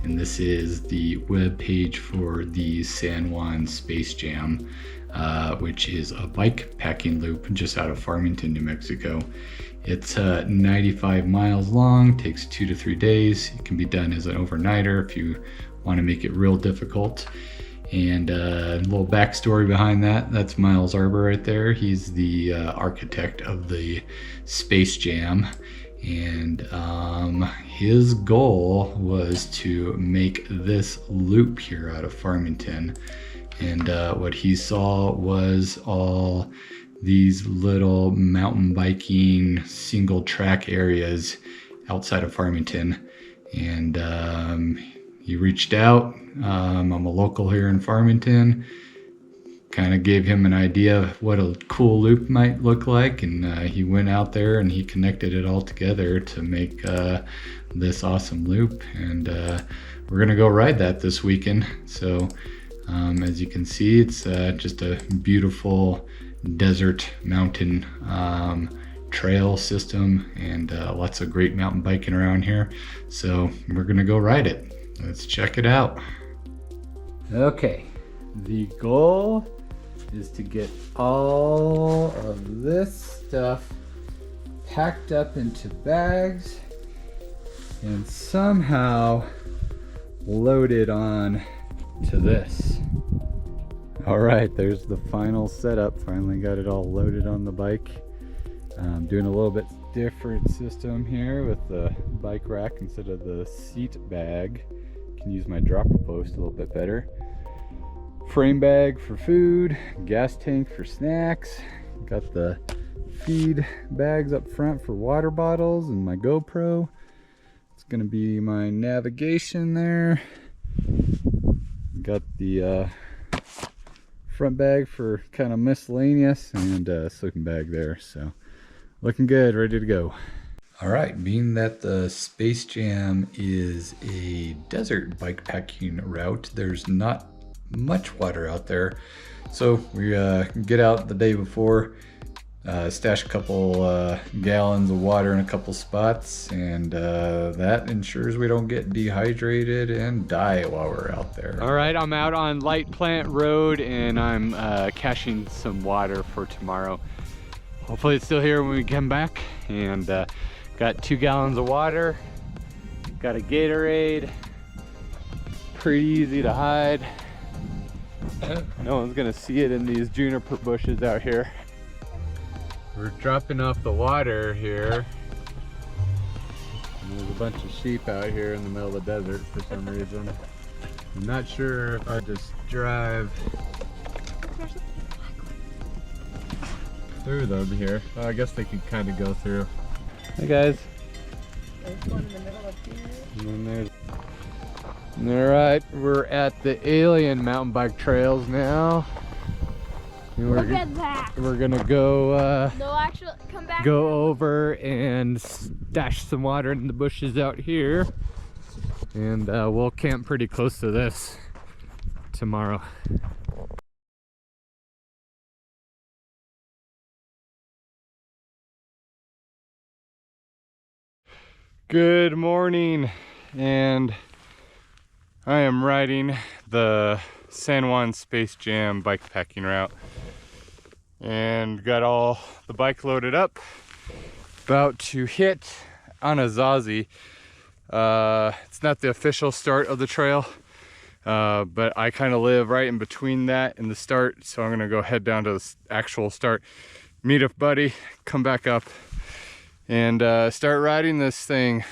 and this is the web page for the San Juan Space Jam, which is a bike packing loop just out of Farmington, New Mexico. It's 95 miles long, takes 2 to 3 days. It can be done as an overnighter if you want to make it real difficult. And a little backstory behind that, that's Miles Arbor right there. He's the architect of the Space Jam. And his goal was to make this loop here out of Farmington. And what he saw was all these little mountain biking single track areas outside of Farmington. And he reached out. I'm a local here in Farmington. Kind of gave him an idea of what a cool loop might look like, and he went out there and he connected it all together to make this awesome loop. And we're gonna go ride that this weekend. So as you can see, it's just a beautiful desert mountain trail system, and lots of great mountain biking around here. So we're gonna go ride it. Let's check it out. Okay, the goal is to get all of this stuff packed up into bags and somehow loaded on to this. All right, there's the final setup. Finally got it all loaded on the bike. I'm doing a little bit different system here with the bike rack instead of the seat bag. Can use my dropper post a little bit better. Frame bag for food, gas tank for snacks. Got the feed bags up front for water bottles and my GoPro. It's gonna be my navigation there. Got the front bag for kind of miscellaneous, and a sleeping bag there. So looking good, ready to go. All right, being that the Space Jam is a desert bike packing route, there's not much water out there. So we get out the day before, stash a couple gallons of water in a couple spots, and that ensures we don't get dehydrated and die while we're out there. All right, I'm out on Light Plant Road, and I'm caching some water for tomorrow. Hopefully it's still here when we come back. And got 2 gallons of water, got a Gatorade, pretty easy to hide. No one's gonna see it in these juniper bushes out here. We're dropping off the water here. And there's a bunch of sheep out here in the middle of the desert for some reason. I'm not sure if I just drive through them here. Well, I guess they could kind of go through. Hey guys. There's one in the middle of here. And then there's... Alright, we're at the alien mountain bike trails now. And Look at that. We're gonna go No, actually, come back. go over and stash some water in the bushes out here. And we'll camp pretty close to this tomorrow. Good morning, and I am riding the San Juan Space Jam bike packing route, and got all the bike loaded up, about to hit Anasazi. It's not the official start of the trail, but I kind of live right in between that and the start, so I'm gonna go head down to the actual start, meet a buddy, come back up, and start riding this thing.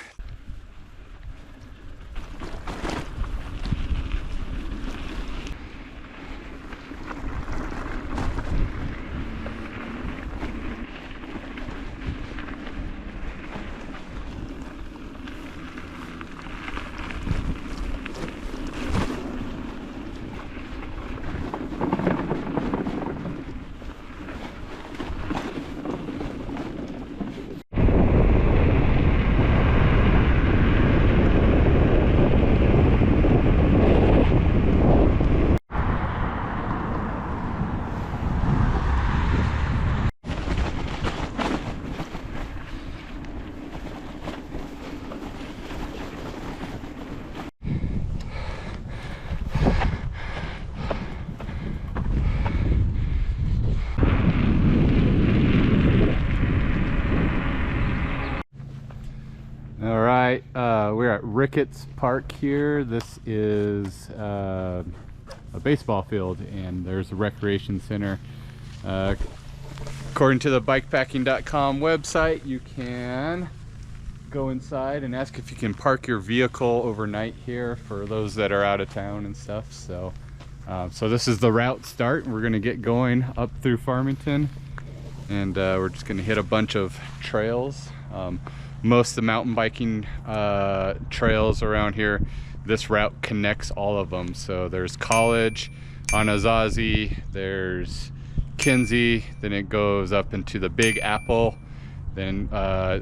Ricketts Park here. This is a baseball field, and there's a recreation center. According to the bikepacking.com website, you can go inside and ask if you can park your vehicle overnight here for those that are out of town and stuff. So so this is the route start. We're gonna get going up through Farmington, and we're just gonna hit a bunch of trails. Most of the mountain biking trails around here, this route connects all of them. So there's College, Anasazi, there's Kinsey, then it goes up into the Big Apple, then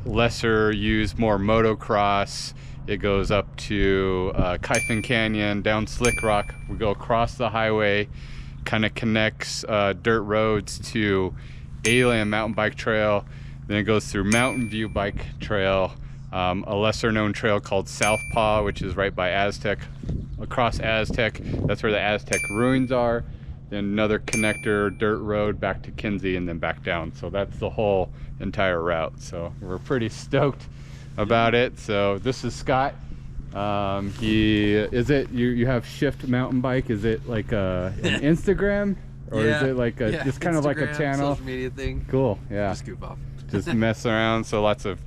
lesser used, more motocross, it goes up to Kiffen Canyon, down Slick Rock. We go across the highway, kind of connects dirt roads to Alien Mountain Bike Trail. Then it goes through Mountain View Bike Trail, a lesser known trail called Southpaw, which is right by Aztec. Across Aztec, that's where the Aztec ruins are. Then another connector dirt road back to Kinsey, and then back down. So that's the whole entire route. So we're pretty stoked about it. So this is Scott. You have Shift Mountain Bike? Is it like an Instagram, or is it like just kind of like a channel? Social media thing. Cool. Yeah. Just goof off. Just mess around. So lots of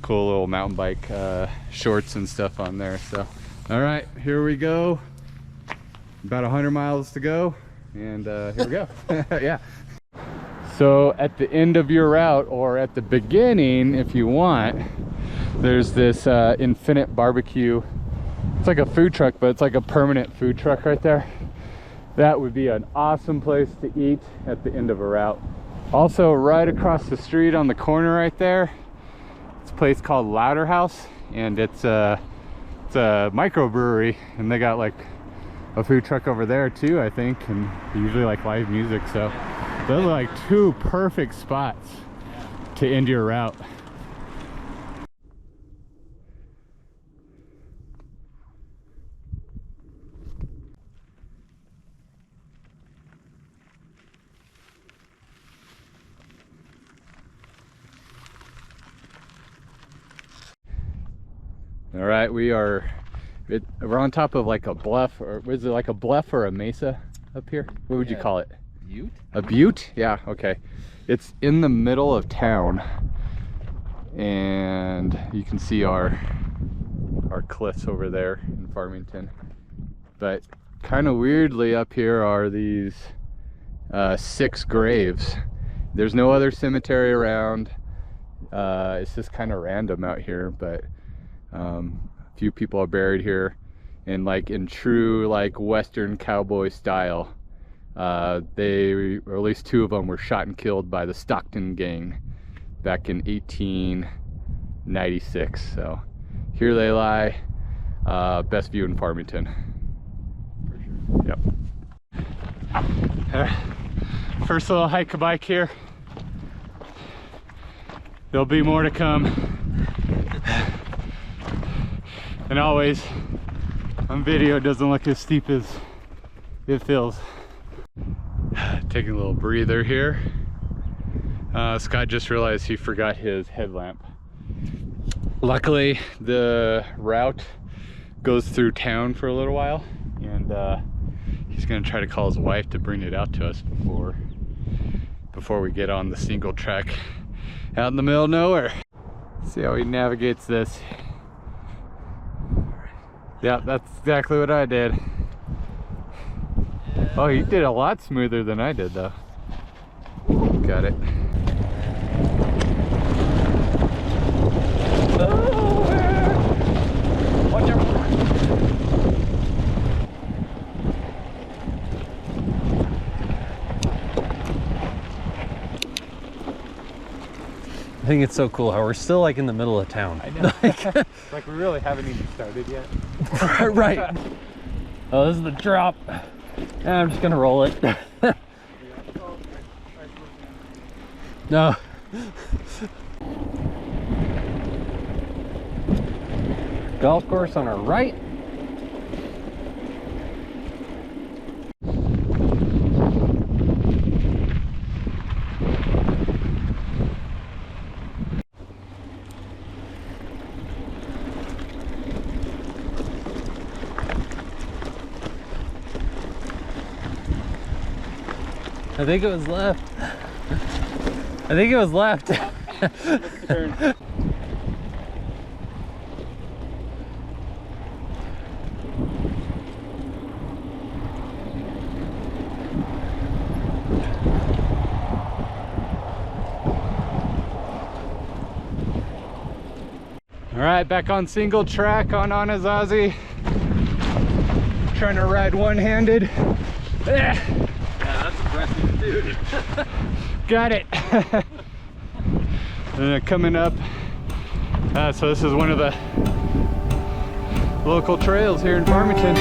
cool little mountain bike shorts and stuff on there. So all right, here we go. About 100 miles to go, and here we go. Yeah. So at the end of your route, or at the beginning if you want, there's this Infinite Barbecue. It's like a food truck, but it's like a permanent food truck right there. That would be an awesome place to eat at the end of a route. Also, right across the street on the corner right there, it's a place called Louder House, and it's a microbrewery, and they got like a food truck over there too, I think, and they usually like live music. So those are like two perfect spots to end your route. All right, we're on top of like a bluff, or is it like a bluff or a mesa up here? What would you call it? Butte? A butte? Yeah, okay. It's in the middle of town, and you can see our cliffs over there in Farmington. But kind of weirdly up here are these 6 graves. There's no other cemetery around. It's just kind of random out here, but a few people are buried here, and like in true like Western cowboy style. They, or at least 2 of them, were shot and killed by the Stockton gang back in 1896. So here they lie. Best view in Farmington. For sure. Yep. First little hike a bike here. There'll be more to come. And always on video it doesn't look as steep as it feels. Taking a little breather here. Scott just realized he forgot his headlamp. Luckily the route goes through town for a little while, and he's gonna try to call his wife to bring it out to us before we get on the single track out in the middle of nowhere. See how he navigates this. Yeah, that's exactly what I did. Oh, you did a lot smoother than I did though. Got it. Watch out. I think it's so cool how we're still like in the middle of town. I know. Like we really haven't even started yet. Right. Oh, this is the drop. And I'm just gonna roll it. No. Golf course on our right. I think it was left. I think it was left. Let's turn. All right, back on single track on Anasazi. Trying to ride one-handed. Yeah, that's impressive, dude. Got it. Coming up. So this is one of the local trails here in Farmington.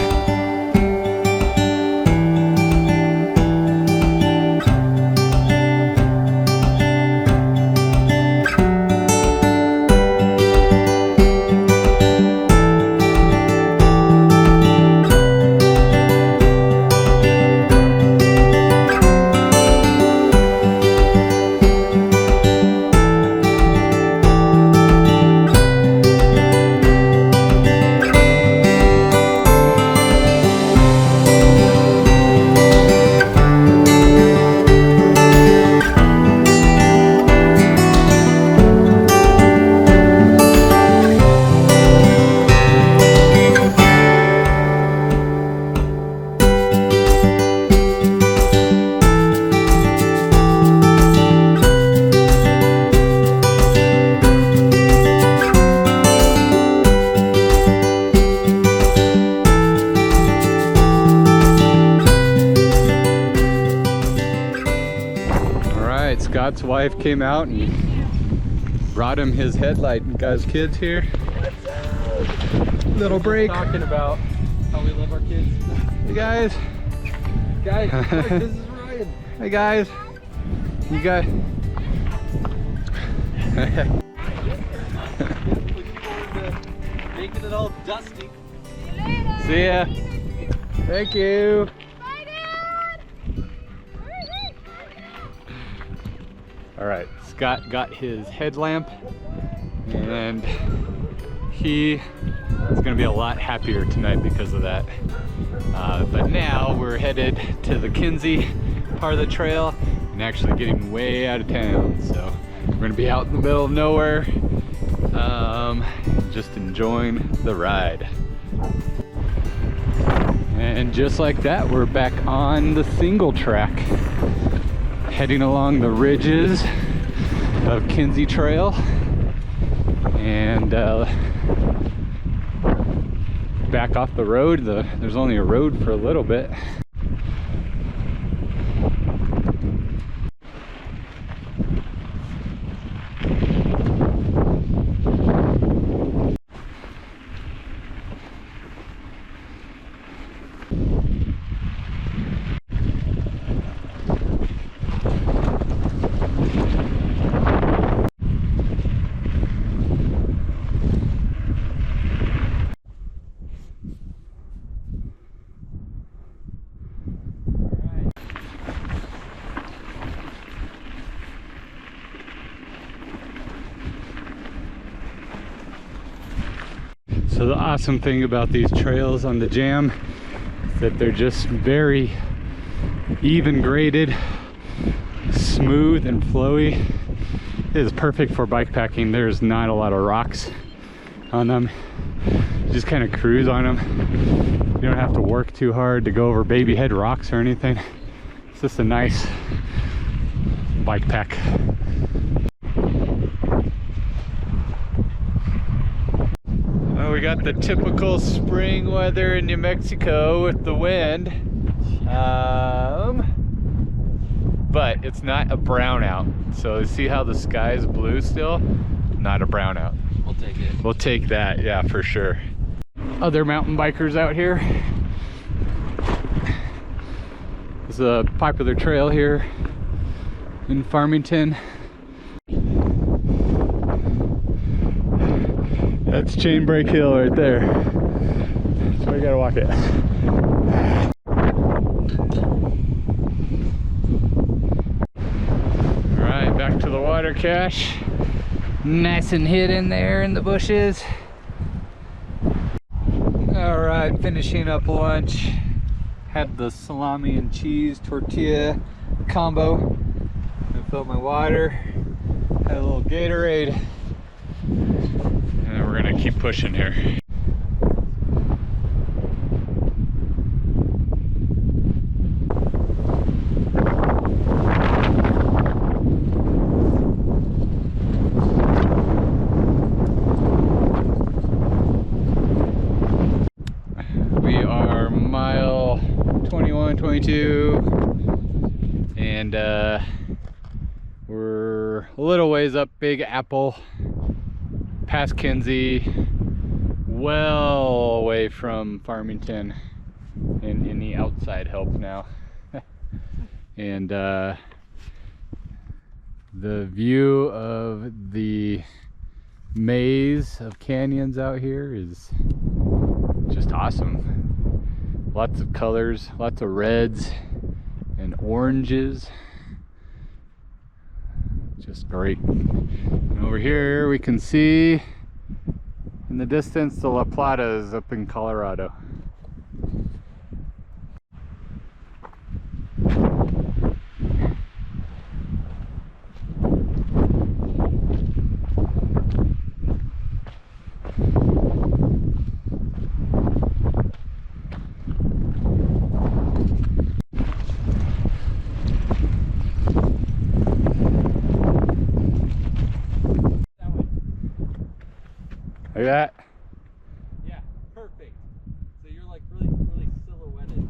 Scott's wife came out and brought him his headlight and got his kids here. Little break. Talking about how we love our kids. Hey guys. Guys, look, this is Ryan. Hey guys. You guys. Looking forward to making it all dusty. See ya. Thank you. Bye, Dad. All right, Scott got his headlamp and he is gonna be a lot happier tonight because of that. But now we're headed to the Kinsey part of the trail and actually getting way out of town. So we're gonna be out in the middle of nowhere, just enjoying the ride. And just like that, we're back on the single track, heading along the ridges of Kinsey Trail, and back off the road. There's only a road for a little bit. So the awesome thing about these trails on the jam is that they're just very even graded, smooth and flowy. It is perfect for bike packing. There's not a lot of rocks on them. You just kind of cruise on them. You don't have to work too hard to go over baby head rocks or anything. It's just a nice bike pack. We got the typical spring weather in New Mexico with the wind, but it's not a brownout. So see how the sky is blue still? Not a brownout. We'll take it. We'll take that, yeah, for sure. Other mountain bikers out here. It's a popular trail here in Farmington. That's Chainbreak Hill right there. So we gotta walk it. All right, back to the water cache. Nice and hidden there in the bushes. All right, finishing up lunch. Had the salami and cheese tortilla combo. I filled my water, had a little Gatorade, and then we're gonna keep pushing here. We are mile 21, 22, and we're a little ways up Big Apple, past Kinsey, well away from Farmington, and in the outside help now. And the view of the maze of canyons out here is just awesome. Lots of colors, lots of reds and oranges. Just great. And over here we can see in the distance the La Platas up in Colorado. Like that? Yeah, perfect. So you're like really silhouetted.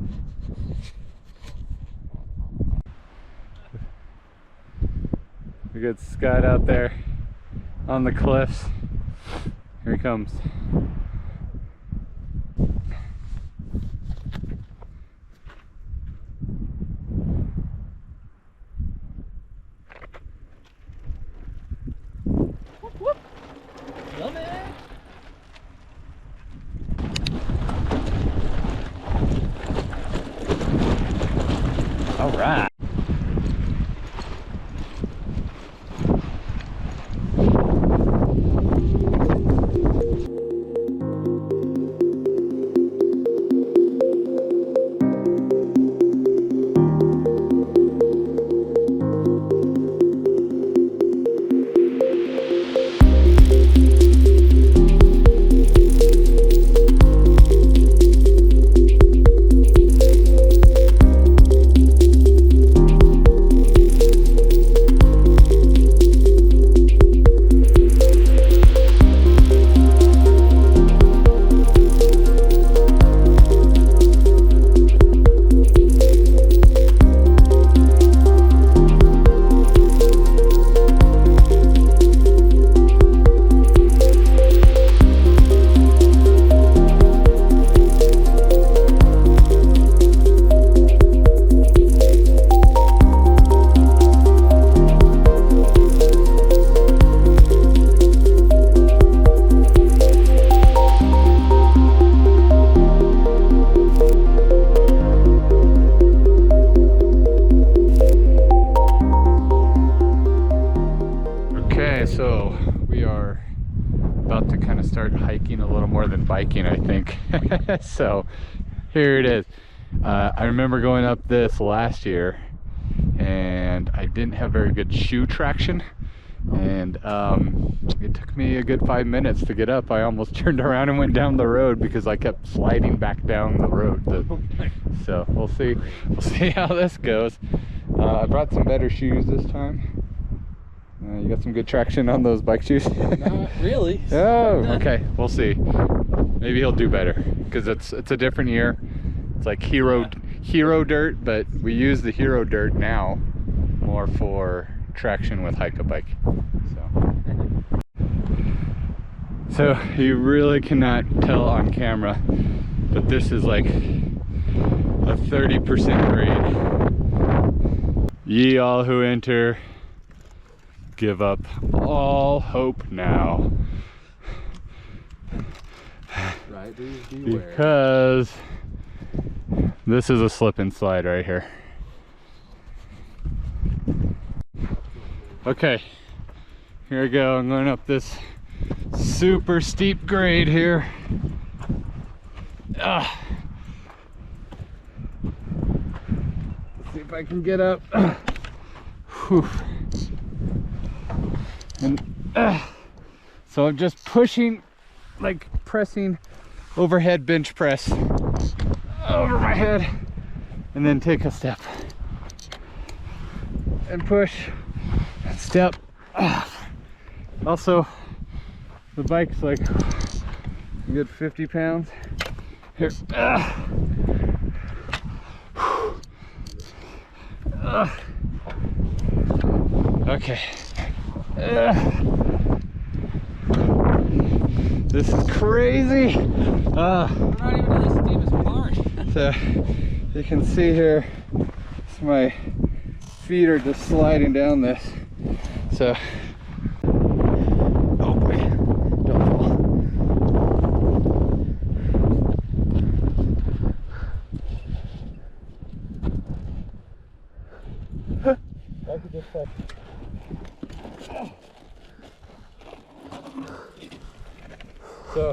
We got Scott out there on the cliffs. Here he comes. Love it. All right. So we are about to kind of start hiking a little more than biking, I think. So here it is. I remember going up this last year and I didn't have very good shoe traction, and it took me a good 5 minutes to get up. I almost turned around and went down the road because I kept sliding back down the road. So we'll see how this goes. I brought some better shoes this time. You got some good traction on those bike shoes? Not really. Oh, okay. We'll see. Maybe he'll do better because it's a different year. It's like hero dirt, but we use the hero dirt now more for traction with hike-a-bike. So you really cannot tell on camera, but this is like a 30% grade. Ye all who enter, give up all hope now. Riders beware. Because this is a slip and slide right here. Okay, here we go. I'm going up this super steep grade here. Let's see if if I can get up. Whew. And so I'm just pushing, like pressing overhead bench press over my head, and then take a step and push, step. Also, the bike's like a good 50 pounds. Here. Okay. This is crazy. We're not even in the steepest part. So you can see here, so my feet are just sliding down this. So, oh boy, don't fall. I could just like, so,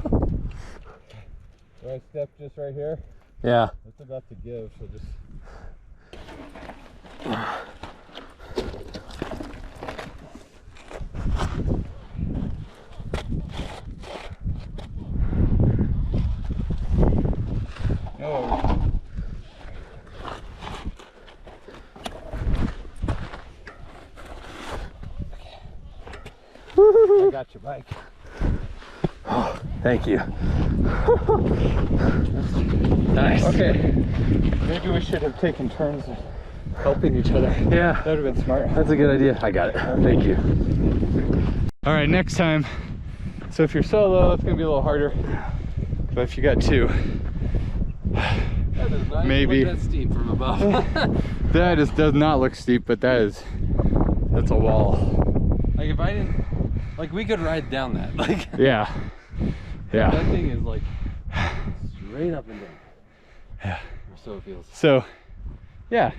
do I step just right here? Yeah. It's about to give, so just. Oh. I got your bike. Oh, thank you. Nice. Okay. Maybe we should have taken turns of helping each other. Yeah. That would have been smart. That's a good idea. I got it. Thank you. All right, next time. So if you're solo, it's gonna be a little harder. But if you got two, That does not maybe. look that steep from above. That does not look steep, but that's a wall. Like if I didn't, like we could ride down that. Like Yeah. Yeah. that thing is like straight up and down. Yeah. Or so it feels. So, yeah,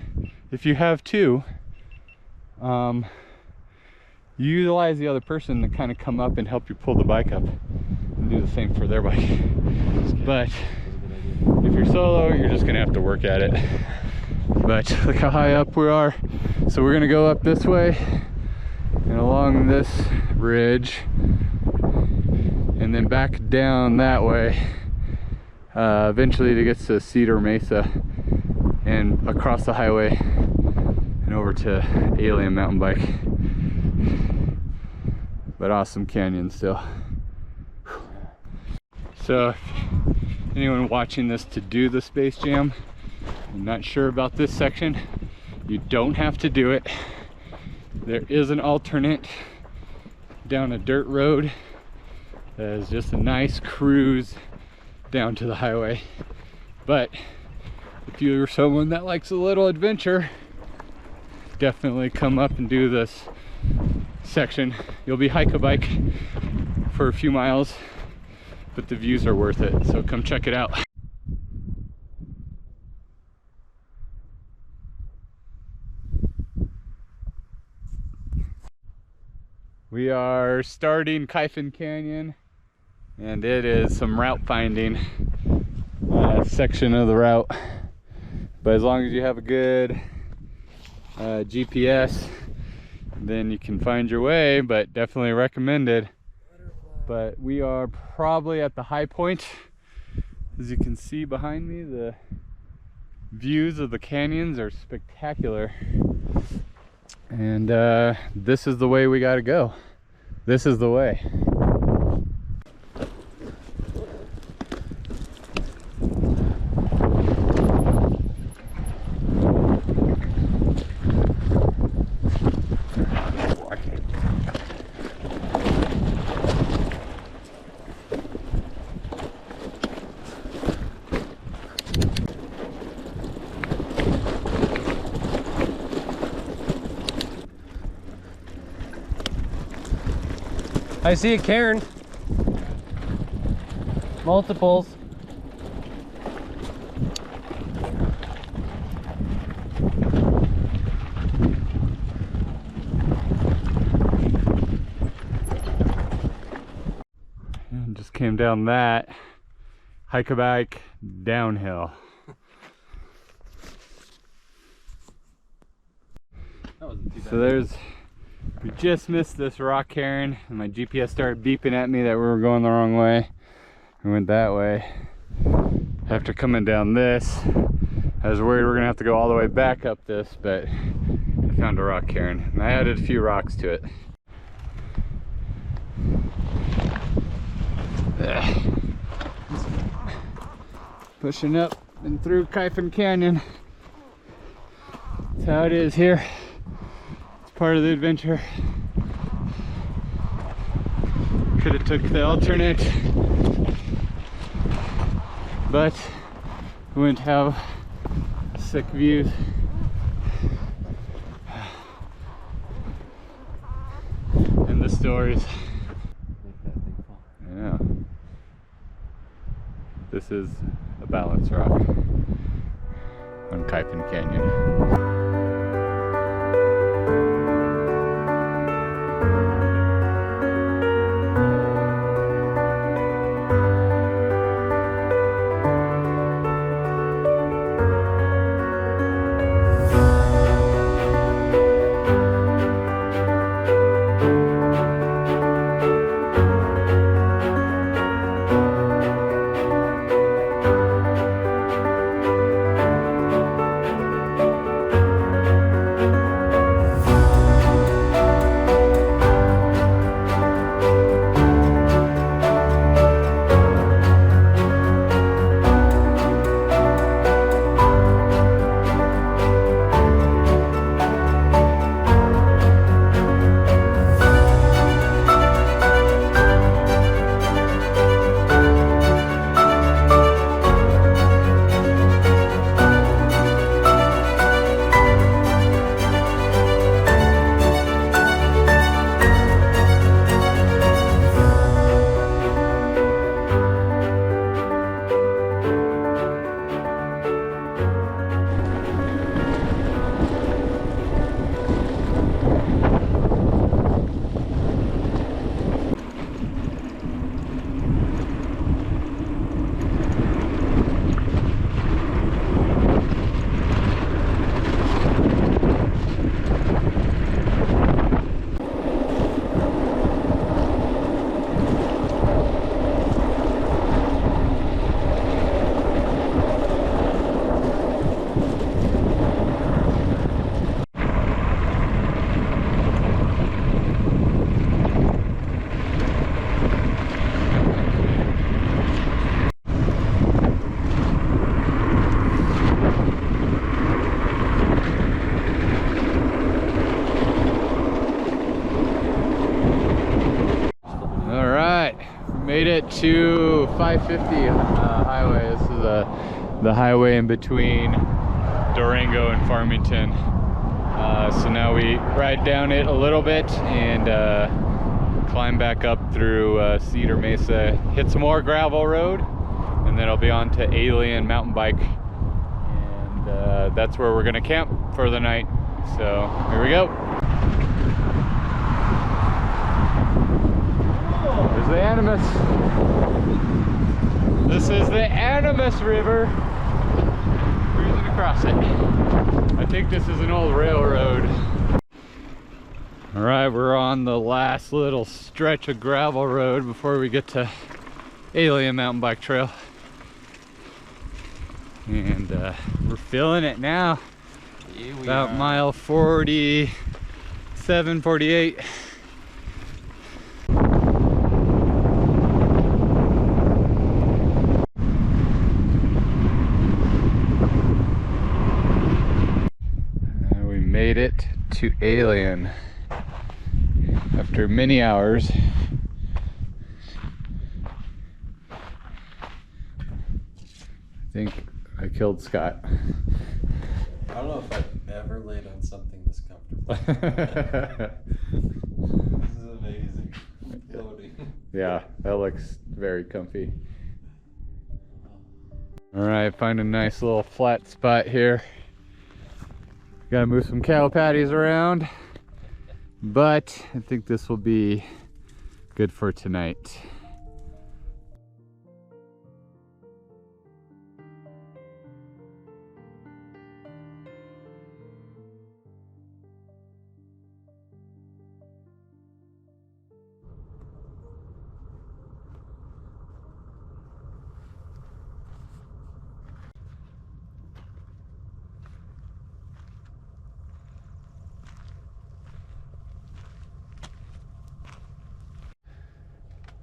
if you have two, you utilize the other person to kind of come up and help you pull the bike up and do the same for their bike. But if you're solo, you're just gonna have to work at it. But look how high up we are. So we're gonna go up this way and along this ridge and then back down that way, eventually to get to Cedar Mesa and across the highway and over to Alien Mountain Bike. But awesome canyon still. So if anyone watching this to do the Space Jam, I'm not sure about this section, you don't have to do it. There is an alternate down a dirt road that is just a nice cruise down to the highway. But if you're someone that likes a little adventure, definitely come up and do this section. You'll be hike-a-bike for a few miles, but the views are worth it, so come check it out. We are starting Kiffen Canyon, and it is some route finding section of the route. But as long as you have a good GPS, then you can find your way, but definitely recommended. But we are probably at the high point. As you can see behind me, the views of the canyons are spectacular. And this is the way we gotta go. This is the way. I see a cairn. Multiples. And just came down that hike-a-bike downhill. That wasn't too bad. So we just missed this rock cairn, and my GPS started beeping at me that we were going the wrong way. We went that way. After coming down this, I was worried we were gonna have to go all the way back up this, but I found a rock cairn, and I added a few rocks to it. Pushing up and through Kiffen Canyon. That's how it is here. It's part of the adventure. Could have took the alternate, but we wouldn't have sick views. And the stories. Yeah. This is a balance rock on Kiffen Canyon. Made it to 550 highway. This is the highway in between Durango and Farmington. So now we ride down it a little bit and climb back up through Cedar Mesa, hit some more gravel road, and then I'll be on to Alien mountain bike, and that's where we're gonna camp for the night. So here we go. There's the Animas. This is the Animas River. Cruising across it. I think this is an old railroad. All right, we're on the last little stretch of gravel road before we get to Alien mountain bike trail. And we're feeling it now. About mile 47, 48. We made it to Alien after many hours. I think I killed Scott. I don't know if I've ever laid on something this comfortable. This is amazing. Floating. Yeah, that looks very comfy. All right, find a nice little flat spot here. Gotta move some cow patties around, but I think this will be good for tonight.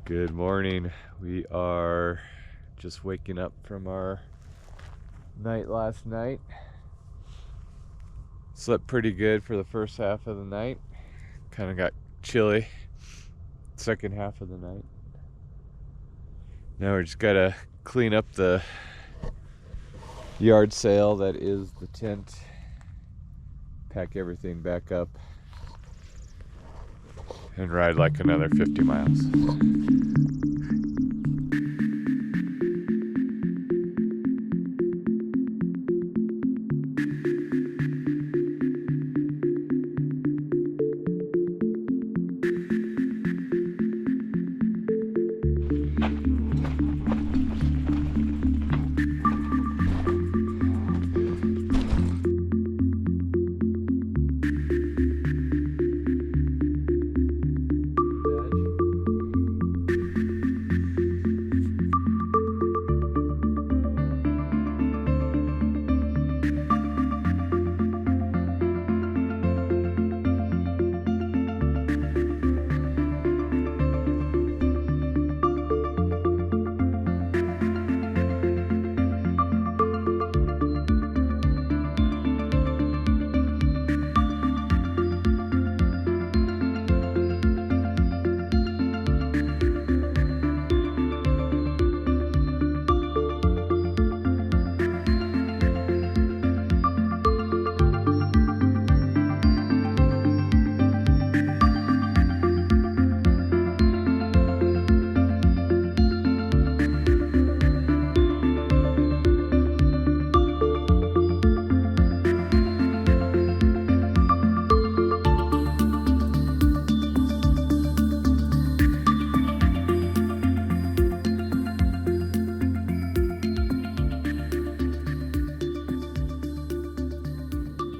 Good morning. We are just waking up from our night last night. Slept pretty good for the first half of the night. Kind of got chilly second half of the night. Now we just gotta clean up the yard sale that is the tent, pack everything back up, and ride like another 50 miles.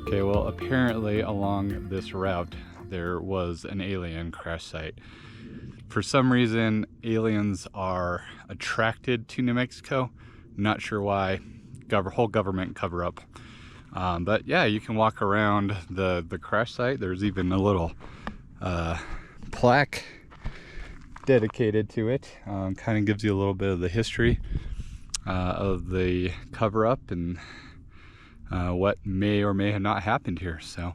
Okay, well, apparently along this route there was an alien crash site. For some reason, aliens are attracted to New Mexico. Not sure why. Whole government cover up. But yeah, you can walk around the crash site. There's even a little plaque dedicated to it. Kind of gives you a little bit of the history of the cover up and what may or may have not happened here. So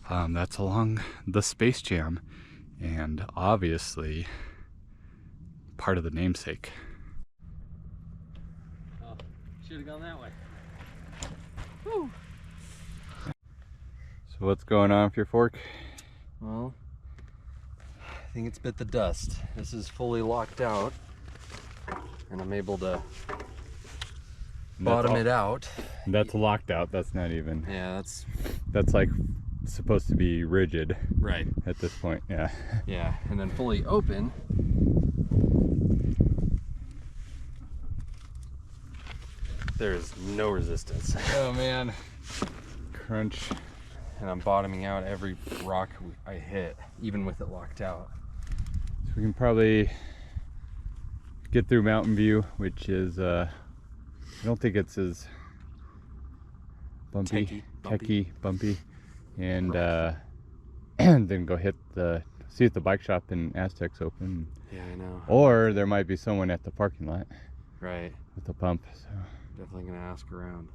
that's along the Space Jam, and obviously part of the namesake. Oh, should have gone that way. Whew. So what's going on with your fork? Well, I think it's bit the dust. This is fully locked out, and I'm able to bottom it out. That's locked out. That's not even. Yeah, That's like supposed to be rigid right. at this point. Yeah. Yeah, and then fully open. There's no resistance. Oh man. Crunch. And I'm bottoming out every rock I hit, even with it locked out. So we can probably get through Mountain View, which is I don't think it's as bumpy, bumpy, and then go see if the bike shop in Aztec's open. Yeah, I know. Or there might be someone at the parking lot Right. with the pump. So. Definitely gonna ask around.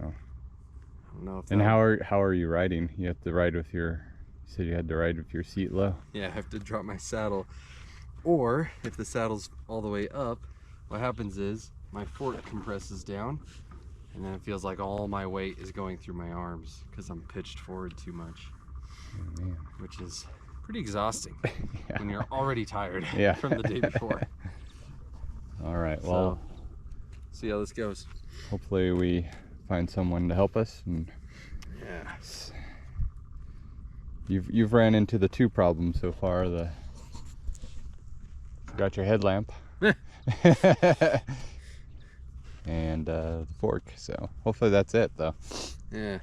Oh. I don't know if. And how are you riding? You have to ride with your. You said you had to ride with your seat low. Yeah, I have to drop my saddle. Or if the saddle's all the way up, what happens is my fork compresses down, and then it feels like all my weight is going through my arms because I'm pitched forward too much. Oh, man. Which is pretty exhausting Yeah. when you're already tired Yeah. from the day before. All right. Well, So, see how this goes. hopefully we find someone to help us. And Yeah. you've ran into the two problems so far. Got your headlamp and the fork. So hopefully that's it, though. Yeah.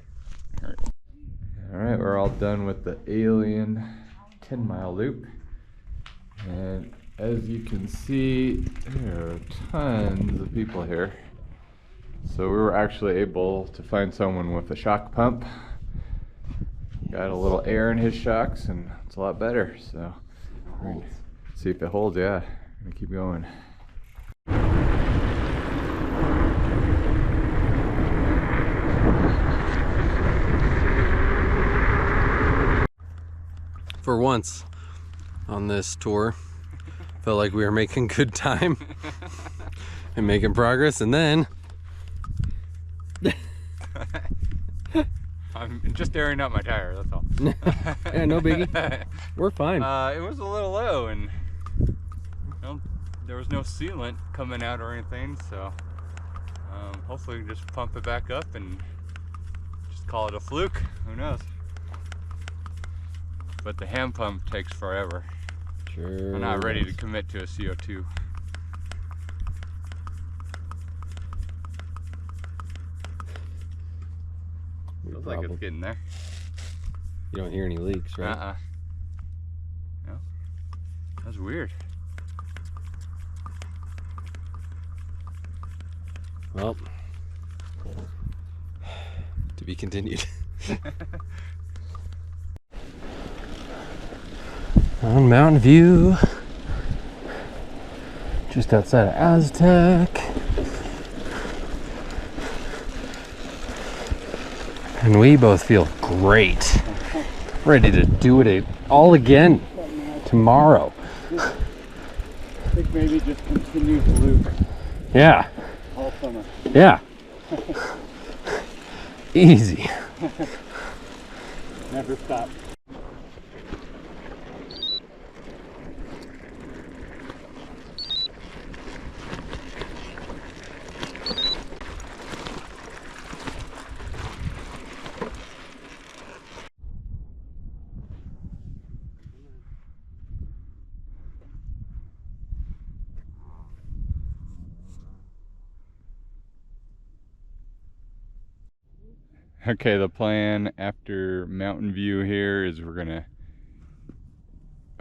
All right, we're all done with the alien 10-mile loop, and as you can see, there are tons of people here. So we were actually able to find someone with a shock pump. Got a little air in his shocks, and it's a lot better. So See if it holds. Yeah, I'm gonna keep going. For once on this tour, felt like we were making good time and making progress, and then I'm just airing out my tire, that's all. yeah, no biggie. We're fine. It was a little low, and you know, there was no sealant coming out or anything, so hopefully we can just pump it back up and just call it a fluke. Who knows? But the hand pump takes forever. Sure. I'm not ready to commit to a CO2. Feels like it's getting there. You don't hear any leaks, right? No. That's weird. Well, to be continued. On Mountain View, just outside of Aztec. And we both feel great. Ready to do it all again tomorrow. I think maybe just continue the loop Yeah. all summer. Yeah. Easy. Never stop. Okay, the plan after Mountain View here is we're gonna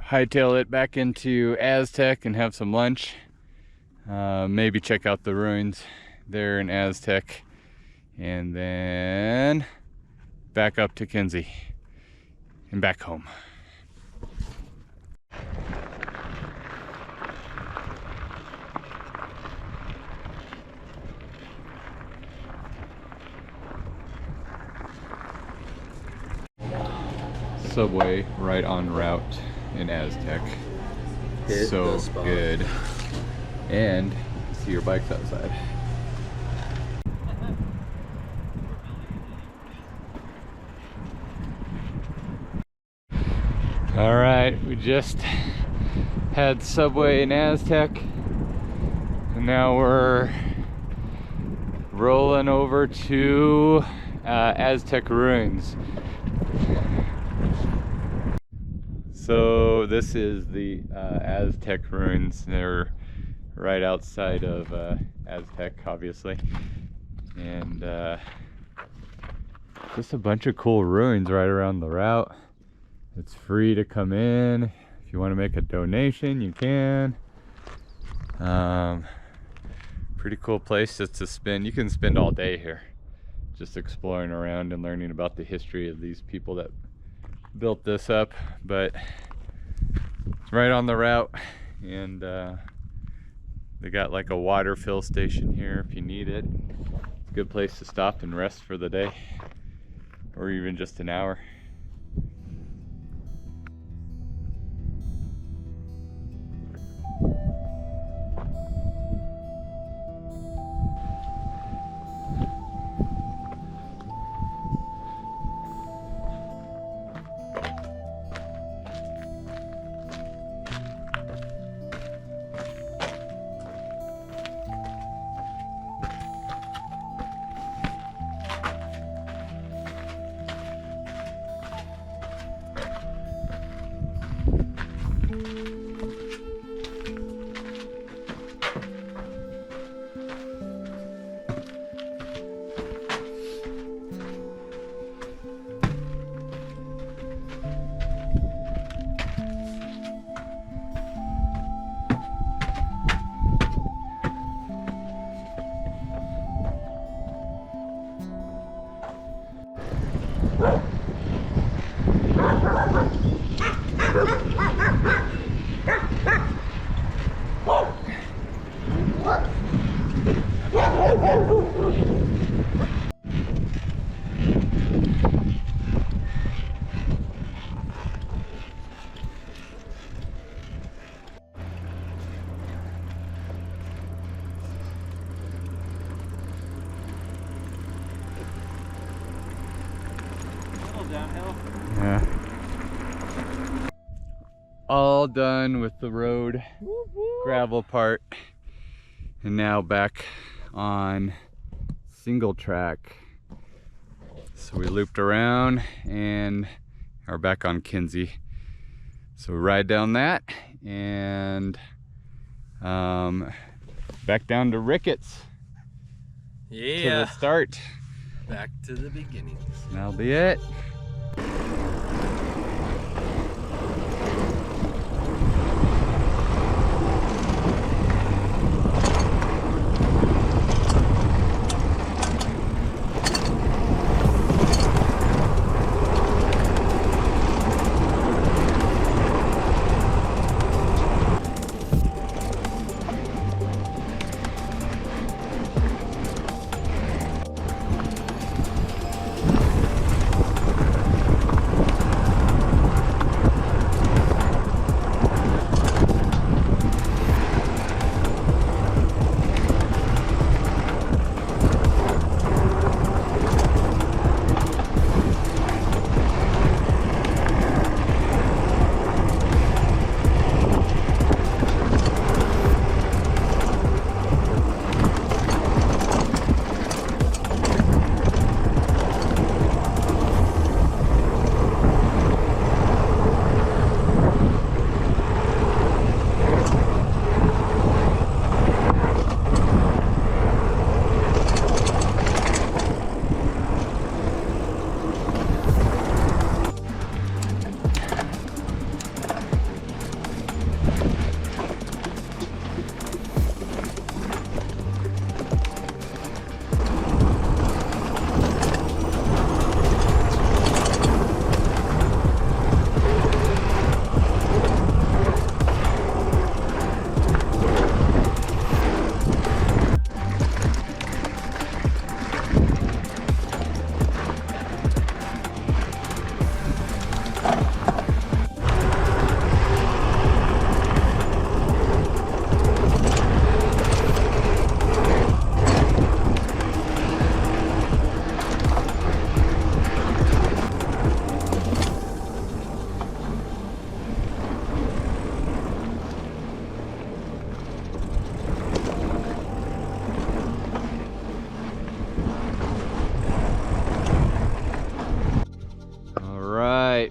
hightail it back into Aztec and have some lunch. Maybe check out the ruins there in Aztec, and then back up to Kinsey and back home. Subway right on route in Aztec. Hit So the spot. good. And see your bikes outside. All right, we just had Subway in Aztec, and now we're rolling over to Aztec ruins. So this is the Aztec ruins. They're right outside of Aztec, obviously, and just a bunch of cool ruins right around the route. It's free to come in. If you want to make a donation, you can. Pretty cool place just to spend. You can spend all day here just exploring around and learning about the history of these people that built this up, but it's right on the route, and they got like a water fill station here if you need it. It's a good place to stop and rest for the day, or even just an hour. downhill. Yeah. All done with the road gravel part, and now back on single track. So we looped around and are back on Kinsey. So we ride down that and back down to Ricketts. Yeah. To the start. Back to the beginning. That'll be it.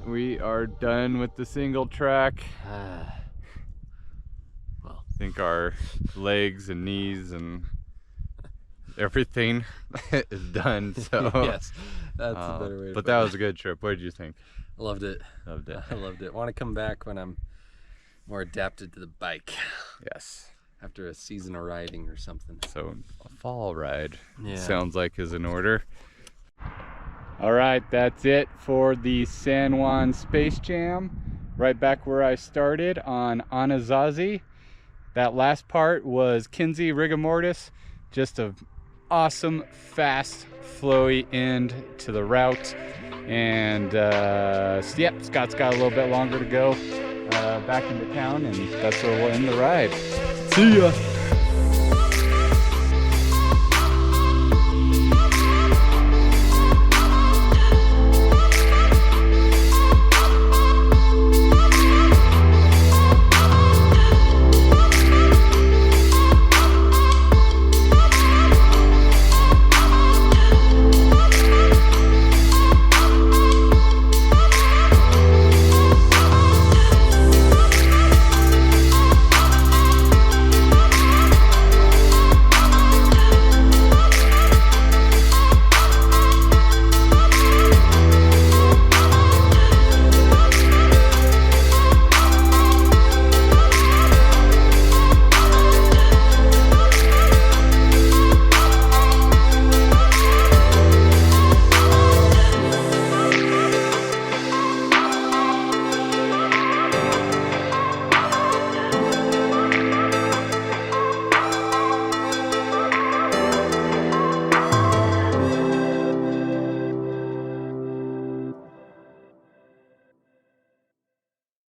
We are done with the single track. Well, I think our legs and knees and everything is done. So yes, that's a better way to but put that it. was a good trip. What did you think? Loved it. Loved it. I loved it. Want to come back when I'm more adapted to the bike Yes. after a season of riding or something. So a fall ride, Yeah. sounds like, is in order. All right, that's it for the San Juan Space Jam. Right back where I started on Anasazi. That last part was Kinsey, Rigor, Mortis. Just a awesome, fast, flowy end to the route. And yep, Scott's got a little bit longer to go back into town, and that's where we'll end the ride. See ya.